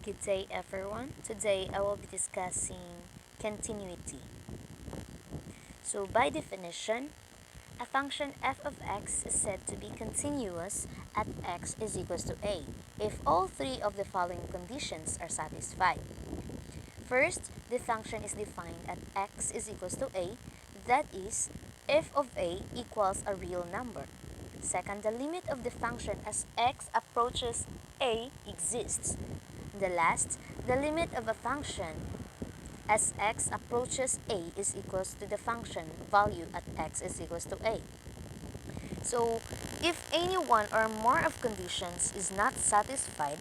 Good day everyone. Today I will be discussing continuity. So by definition, a function f of x is said to be continuous at x is equals to a if all three of the following conditions are satisfied. First, the function is defined at x is equals to a, that is, f of a equals a real number. Second, the limit of the function as x approaches a exists. The last, the limit of a function as x approaches a is equals to the function value at x is equals to a. So, if any one or more of conditions is not satisfied,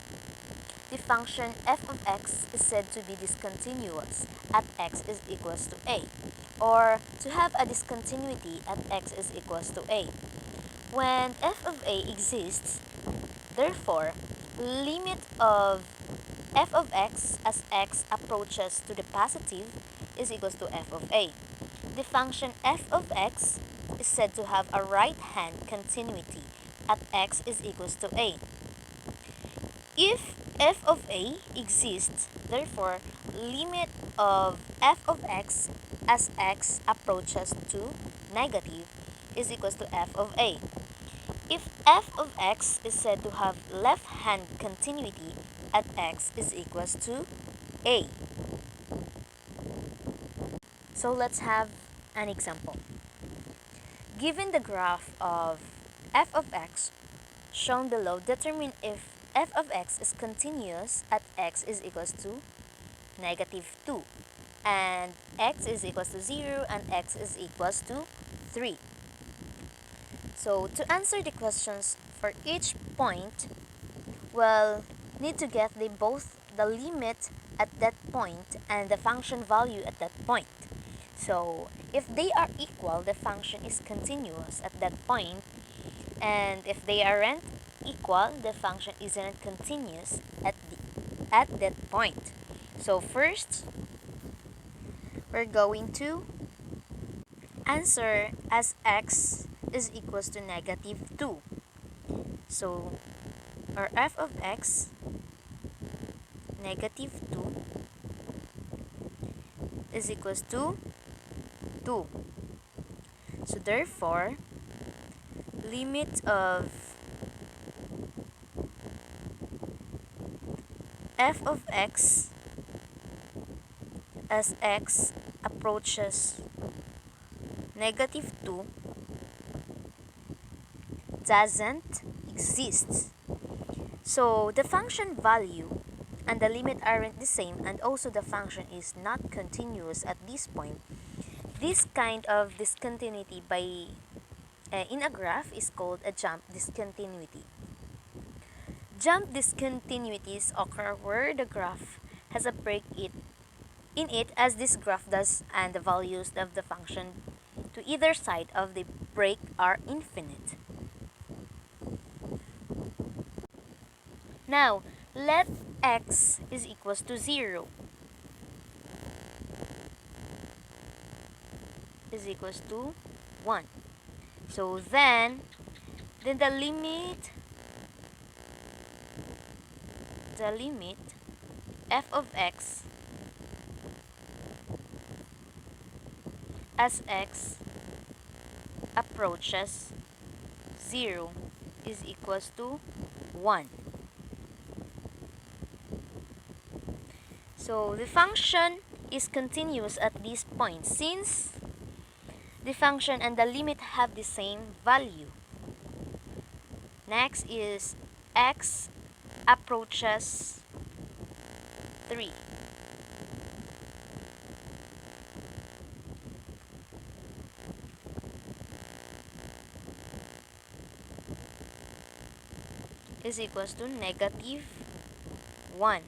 the function f of x is said to be discontinuous at x is equals to a, or to have a discontinuity at x is equals to a. When f of a exists, therefore, limit of f of x as x approaches to the positive is equals to f of a. The function f of x is said to have a right-hand continuity at x is equals to a. If f of a exists, therefore, limit of f of x as x approaches to negative is equals to f of a. If f of x is said to have left-hand continuity at x is equals to a. So let's have an example. Given the graph of f of x shown below, determine if f of x is continuous at x is equals to negative 2 and x is equals to 0 and x is equals to 3. So to answer the questions for each point, we'll need to get both the limit at that point and the function value at that point. So if they are equal, the function is continuous at that point, and if they aren't equal, the function isn't continuous at that point. So first, we're going to answer as x is equals to negative 2. So our f of x, negative 2, is equals to 2. So therefore, limit of f of x as x approaches negative 2 doesn't exist. So the function value and the limit aren't the same, and also the function is not continuous at this point. This kind of discontinuity in a graph is called a jump discontinuity. Jump discontinuities occur where the graph has a break in it as this graph does, and the values of the function to either side of the break are infinite. Now, let x is equals to 0 is equals to 1. So then the limit f of x as x approaches 0 is equals to 1. So the function is continuous at this point since the function and the limit have the same value. Next is x approaches 3. Is equals to negative 1.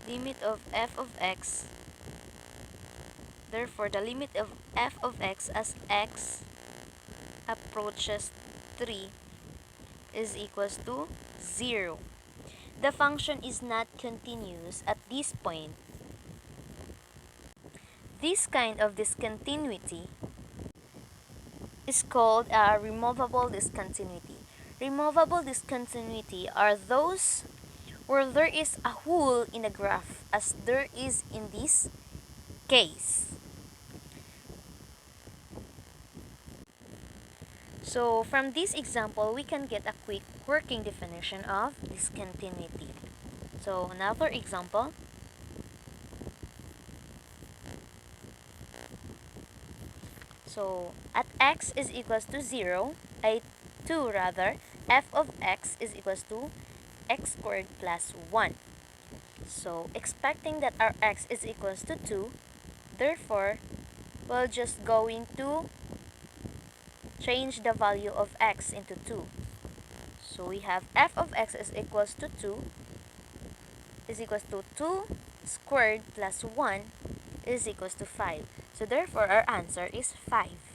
Limit of f of x, therefore the limit of f of x as x approaches 3 is equals to 0. The function is not continuous at this point. This kind of discontinuity is called a removable discontinuity. Removable discontinuity are those where there is a hole in the graph, as there is in this case. So from this example, we can get a quick working definition of discontinuity. So another example. So at x is equals to 0, 2 rather, f of x is equals to x squared plus 1. So expecting that our x is equals to 2, therefore, we're just going to change the value of x into 2. So we have f of x is equals to 2 is equals to 2 squared plus 1 is equals to 5. So therefore, our answer is 5.